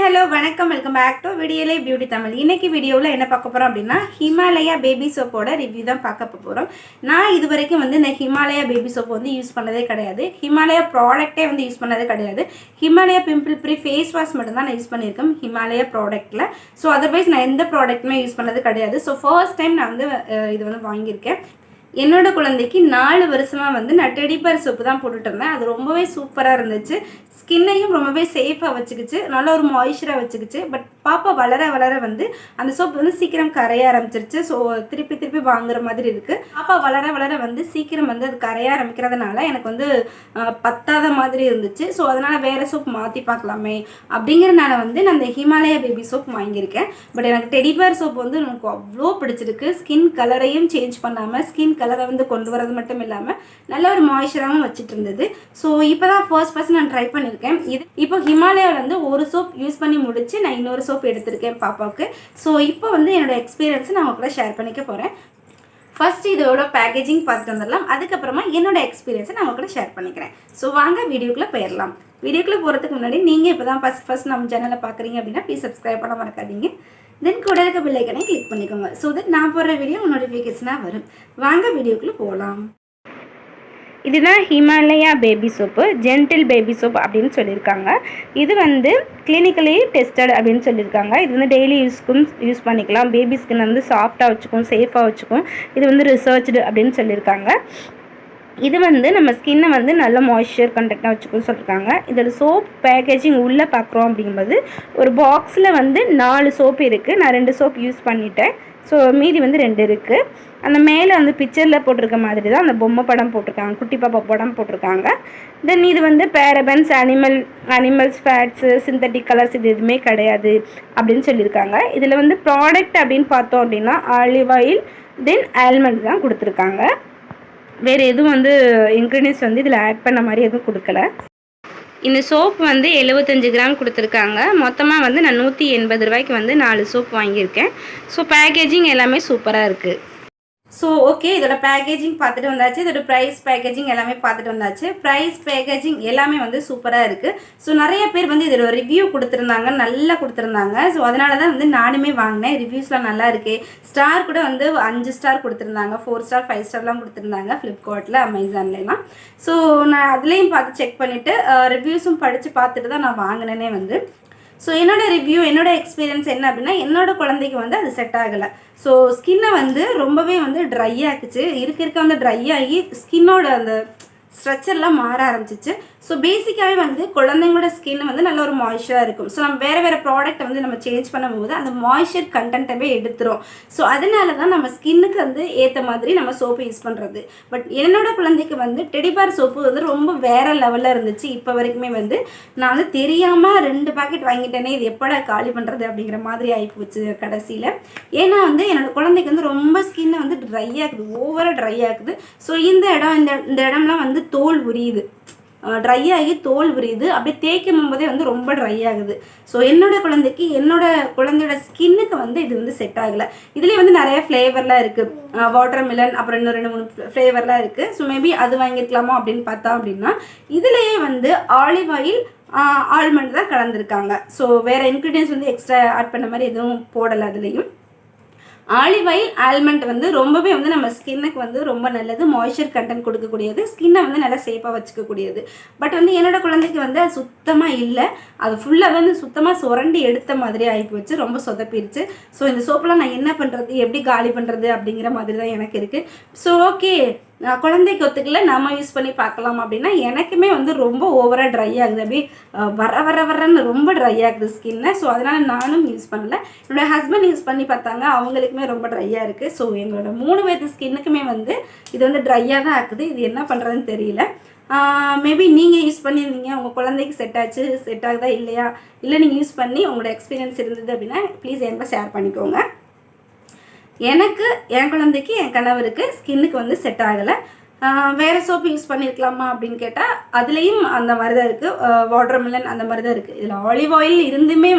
Hello வணக்கம், welcome back to வீடியோலே beauty Tamil. இன்றைக்கி வீடியோவில் என்ன பார்க்க போகிறோம் அப்படின்னா, ஹிமாலயா பேபி சோப்போட ரிவ்யூ தான் பார்க்க போகிறோம். நான் இது வரைக்கும் இந்த ஹிமாலயா பேபி சோப் யூஸ் பண்ணதே கிடையாது. ஹிமாலயா ப்ராடக்ட்டே யூஸ் பண்ணதே கிடையாது. Himalaya pimple free face wash மட்டும் தான் நான் யூஸ் பண்ணியிருக்கேன் ஹிமாலயா ப்ராடக்ட்டில். ஸோ அதர்வைஸ் நான் எந்த ப்ராடக்ட்டுமே யூஸ் பண்ணது கிடையாது. ஸோ ஃபர்ஸ்ட் டைம் நான் இது வாங்கியிருக்கேன். என்னோட குழந்தைக்கு 4 வருஷமாக நான் டெடிபர் சோப்பு தான் போட்டுட்டு இருந்தேன். அது ரொம்பவே சூப்பராக இருந்துச்சு. ஸ்கின்னையும் ரொம்பவே சேஃபாக வச்சுக்கிச்சு, நல்ல ஒரு மாய்ஸ்சராக வச்சுக்கிச்சு. பட் பாப்பா வளர வளர அந்த சோப்பு சீக்கிரம் கரைய ஆரம்பிச்சிருச்சு. ஸோ திருப்பி வாங்குற மாதிரி இருக்குது. பாப்பா வளர வளர சீக்கிரம் அது கரைய ஆரம்பிக்கிறதுனால எனக்கு பத்தாத மாதிரி இருந்துச்சு. ஸோ அதனால் வேறு சோப் மாற்றி பார்க்கலாமே அப்படிங்கிறனால நான் இந்த ஹிமாலயா பேபி சோப் வாங்கியிருக்கேன். பட் எனக்கு டெடிபர் சோப் எனக்கு அவ்வளோ பிடிச்சிருக்கு. ஸ்கின் கலரையும் சேஞ்ச் பண்ணாமல் ஸ்கின் கலரை கொண்டு வரது மட்டும் இல்லாமல் நல்ல ஒரு மாய்ஸ்சராகவும் வச்சுட்டு இருந்தது. ஸோ இப்போ தான் ஃபர்ஸ்ட் நான் ட்ரை பண்ணியிருக்கேன். இப்போ ஹிமாலயாவில் ஒரு சோப் யூஸ் பண்ணி முடிச்சு நான் இன்னொரு சோப் எடுத்திருக்கேன் பாப்பாவுக்கு. ஸோ இப்போ என்னோட எக்ஸ்பீரியன்ஸை நான் உங்க கூட ஷேர் பண்ணிக்க போகிறேன். ஃபர்ஸ்ட் இதோட பேக்கேஜிங் பார்த்துட்டு வந்துடலாம். அதுக்கப்புறமா என்னோட எக்ஸ்பீரியன்ஸை நான் உங்க கூட ஷேர் பண்ணிக்கிறேன். ஸோ வாங்க வீடியோக்குள்ளே போயிடலாம். வீடியோக்குள்ளே போகிறதுக்கு முன்னாடி நீங்கள் இப்போ தான் ஃபர்ஸ்ட் நம்ம சேனலை பார்க்குறீங்க அப்படின்னா ப்ளீஸ் சப்ஸ்கிரைப் பண்ண மறக்காதீங்க. தென் கூட இருக்க பெல் ஐக்கனை கிளிக் பண்ணிக்கோங்க. ஸோ தட் நான் போடுற வீடியோ நோட்டிஃபிகேஷனாக வரும். வாங்க வீடியோக்குள்ளே போகலாம். இதுதான் Himalaya baby soap, gentle baby soap அப்படின்னு சொல்லியிருக்காங்க. இது கிளினிக்கலி டெஸ்டட் அப்படின்னு சொல்லியிருக்காங்க. இது டெய்லி யூஸ்க்கும் யூஸ் பண்ணிக்கலாம். பேபி ஸ்கின் சாஃப்டாக வச்சுக்கும், சேஃபாக வச்சுக்கும். இது ரிசர்ச்டு அப்படின்னு சொல்லியிருக்காங்க. இது நம்ம ஸ்கின்னை நல்ல மாய்ஸ்சர் கண்டெக்டாக வச்சுக்கணும்னு சொல்லியிருக்காங்க. இதில் சோப் பேக்கேஜிங் உள்ளே பார்க்குறோம் அப்படிங்கும்போது ஒரு பாக்ஸில் 4 சோப்பு இருக்குது. நான் 2 சோப் யூஸ் பண்ணிட்டேன். ஸோ மீதி 2 இருக்குது. அந்த மேலே பிக்சரில் போட்டிருக்க மாதிரி தான் அந்த பொம்மை படம் போட்டிருக்காங்க, குட்டி பாப்பா படம் போட்டிருக்காங்க. தென் இது பேரபன்ஸ், அனிமல்ஸ் ஃபேட்ஸு, சிந்தட்டிக் கலர்ஸ் இது எதுவுமே கிடையாது அப்படின்னு சொல்லியிருக்காங்க. இதில் ப்ராடக்ட் அப்படின்னு பார்த்தோம் அப்படின்னா ஆலிவ் ஆயில் தென் ஆல்மண்ட் தான் கொடுத்துருக்காங்க. வேறு எதுவும் இன்க்ரீடியன்ஸ் இதில் ஆட் பண்ண மாதிரி எதுவும் கொடுக்கல. இந்த சோப் 75 கிராம் கொடுத்துருக்காங்க. மொத்தமாக நான் 180 ரூபாய்க்கு 4 சோப் வாங்கியிருக்கேன். ஸோ பேக்கேஜிங் எல்லாமே சூப்பராக இருக்குது. ஸோ ஓகே, இதோட பேக்கேஜிங் பார்த்துட்டு வந்தாச்சு. இதோட ப்ரைஸ் பேக்கேஜிங் எல்லாமே பார்த்துட்டு வந்தாச்சு. ப்ரைஸ் பேக்கேஜிங் எல்லாமே சூப்பராக இருக்குது. ஸோ நிறைய பேர் இதோட ரிவ்யூ கொடுத்துருந்தாங்க, நல்லா கொடுத்துருந்தாங்க. ஸோ அதனால தான் நானுமே வாங்கினேன். ரிவ்யூஸ்லாம் நல்லா இருக்குது. ஸ்டார் கூட 5 ஸ்டார் கொடுத்துருந்தாங்க, 4 ஸ்டார் 5 ஸ்டார்லாம் கொடுத்துருந்தாங்க ஃப்ளிப்கார்ட்டில், அமேசான்லாம். ஸோ நான் அதுலேயும் பார்த்து செக் பண்ணிவிட்டு ரிவ்யூஸும் படித்து பார்த்துட்டு தான் நான் வாங்கினேனே. ஸோ என்னோடய ரிவ்யூ, என்னோடய எக்ஸ்பீரியன்ஸ் என்ன அப்படின்னா, என்னோடய குழந்தைக்கு அது செட் ஆகலை. ஸோ ஸ்கின்னை ரொம்பவே ட்ரை ஆக்குச்சு. இருக்க ட்ரை ஆகி ஸ்கின்னோட அந்த ஸ்ட்ரக்சர்லாம் மாற ஆரம்பிச்சிச்சு. ஸோ பேசிக்காகவே குழந்தைங்களோட ஸ்கின் நல்ல ஒரு மாய்ஸ்சராக இருக்கும். ஸோ நம்ம வேறு ப்ராடக்ட் நம்ம சேஞ்ச் பண்ணும்போது அந்த மாய்ஸ்சர் கண்டென்ட்டவே எடுத்துரும். ஸோ அதனால தான் நம்ம ஸ்கின்னுக்கு ஏற்ற மாதிரி நம்ம சோப்பு யூஸ் பண்ணுறது. பட் என்னோட குழந்தைக்கு டெடிபார் சோப்பு ரொம்ப வேறு லெவலில் இருந்துச்சு. இப்போ வரைக்குமே நான் தெரியாமல் 2 பாக்கெட் வாங்கிட்டேனே, இது எப்படா காலி பண்ணுறது அப்படிங்கிற மாதிரி ஆகிப்போச்சு கடைசியில். ஏன்னா என்னோட குழந்தைக்கு ரொம்ப ஸ்கின்னை ட்ரை ஆகுது, ஓவராக ட்ரை ஆகுது. ஸோ இந்த இடம்லாம் தோல் உரியுது, ட்ரை ஆகி தோல் உரியுது. அப்படியே தேய்க்கும் போதே ரொம்ப ட்ரை ஆகுது. ஸோ என்னோட குழந்தையோட ஸ்கின்னுக்கு இது செட் ஆகலை. இதுலேயே நிறைய ஃப்ளேவர்லாம் இருக்குது. வாட்டர் மிலன், அப்புறம் இன்னும் 2-3 ஃப்ளேவர்லாம் இருக்குது. ஸோ மேபி அது வாங்கியிருக்கலாமா அப்படின்னு பார்த்தா அப்படின்னா, இதுலேயே ஆலிவ் ஆயில், ஆல்மண்ட் தான் கலந்துருக்காங்க. ஸோ வேறு இன்க்ரீடியன்ஸ் எக்ஸ்ட்ரா ஆட் பண்ண மாதிரி எதுவும் போடலை. அதுலேயும் ஆலிவ் ஆயில், ஆல்மண்ட் ரொம்பவே நம்ம ஸ்கின்னுக்கு ரொம்ப நல்லது, மாய்ஸ்சர் கண்டென்ட் கொடுக்கக்கூடியது, ஸ்கின்னை நல்லா சேஃபாக வச்சுக்கக்கூடியது. பட் என்னோட குழந்தைக்கு அது சுத்தமாக இல்லை. அது ஃபுல்லாக சுத்தமாக சுரண்டி எடுத்த மாதிரி ஆகிப்போச்சு, ரொம்ப சொதப்பிடுச்சு. ஸோ இந்த சோப்பெலாம் நான் என்ன பண்ணுறது, எப்படி காலி பண்ணுறது அப்படிங்கிற மாதிரி தான் எனக்கு இருக்குது. ஸோ ஓகே, குழந்தைக்கு ஒத்துக்கல, நம்ம யூஸ் பண்ணி பார்க்கலாம் அப்படின்னா, எனக்குமே ரொம்ப ஓவராக ட்ரை ஆகுது. அப்படியே வரன்னு ரொம்ப ட்ரை ஆகுது ஸ்கின்னை. ஸோ அதனால் நானும் யூஸ் பண்ணல. என்னோடய ஹஸ்பண்ட் யூஸ் பண்ணி பார்த்தாங்க, அவங்களுக்குமே ரொம்ப ட்ரையாக இருக்குது. ஸோ எங்களோட 3 பேர்த்து ஸ்கின்னுக்குமே இது ட்ரையாக தான் ஆக்குது. இது என்ன பண்ணுறதுன்னு தெரியல. மேபி நீங்கள் யூஸ் பண்ணியிருந்தீங்க, உங்கள் குழந்தைக்கு செட் ஆகுதா இல்லையா, இல்லை நீங்கள் யூஸ் பண்ணி உங்களோட எக்ஸ்பீரியன்ஸ் இருந்தது அப்படின்னா ப்ளீஸ் என்கிட்ட ஷேர் பண்ணிக்கோங்க. எனக்கு, என் குழந்தைக்கு, என் கணவருக்கு ஸ்கின்னுக்கு செட் ஆகலை. வேறு சோப்பு யூஸ் பண்ணியிருக்கலாமா அப்படின்னு கேட்டால் அதுலேயும் அந்த மாதிரி தான் இருக்குது. வாட்டர் மிலன் அந்த மாதிரி தான் இருக்குது. இதில் ஆலிவ் ஆயில் இருந்துமே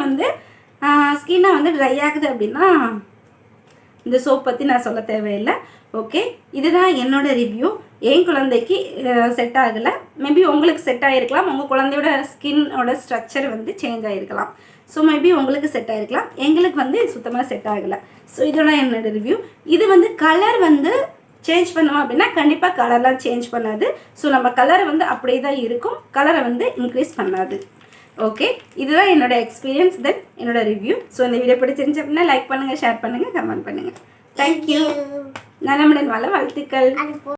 ஸ்கின்னை ட்ரை ஆகுது அப்படின்னா இந்த சோப் பற்றி நான் சொல்ல தேவையில்லை. ஓகே, இதுதான் என்னோட ரிவ்யூ. என் குழந்தைக்கு செட் ஆகலை. மேபி உங்களுக்கு செட் ஆகிருக்கலாம். உங்கள் குழந்தையோட ஸ்கின்னோட ஸ்ட்ரக்சர் வந்து சேஞ்ச் ஆகிருக்கலாம். ஸோ மேபி உங்களுக்கு செட் ஆகிருக்கலாம். எங்களுக்கு வந்து சுத்தமாக செட் ஆகலை. ஸோ இதோட என்னோட ரிவ்யூ. இது வந்து கலர் வந்து சேஞ்ச் பண்ணோம் அப்படின்னா கண்டிப்பாக கலர்லாம் சேஞ்ச் பண்ணாது. ஸோ நம்ம கலரை வந்து அப்படியே தான் இருக்கும், கலரை வந்து இன்க்ரீஸ் பண்ணாது. ஓகே, இதுதான் என்னோடய எக்ஸ்பீரியன்ஸ், தென் என்னோட ரிவ்யூ. ஸோ இந்த வீடியோ பிடிச்சிருந்துச்சு அப்படின்னா லைக் பண்ணுங்கள், ஷேர் பண்ணுங்கள், கமெண்ட் பண்ணுங்கள். தேங்க்யூ. நலமுடன் வாழ வாழ்த்துக்கள்.